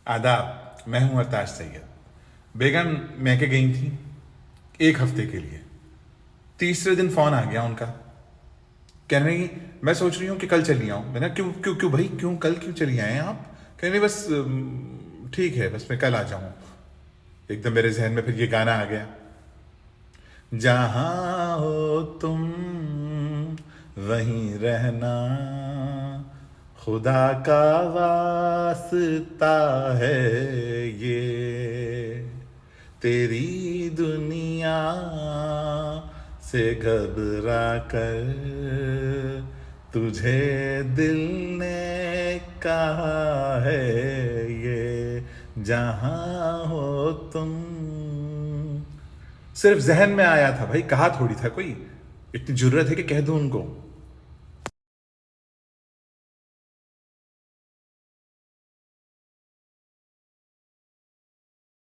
आदाब, मैं हूं अरताज सैयद। बेगम मैके गई थी 1 हफ्ते के लिए। तीसरे दिन फोन आ गया उनका, कह रही मैं सोच रही हूँ कि कल चली आऊँ। मैंने क्यों क्यों क्यों भाई, क्यों कल क्यों चली आए आप? कह रही बस ठीक है, बस मैं कल आ जाऊँ। एकदम मेरे जहन में फिर ये गाना आ गया, जहाँ हो तुम वहीं रहना, खुदा का वास्ता है ये, तेरी दुनिया से घबरा कर तुझे दिल ने कहा है ये, जहाँ हो तुम। सिर्फ जहन में आया था भाई, कहा थोड़ी था कोई। इतनी जुर्रत है कि कह दूं उनको।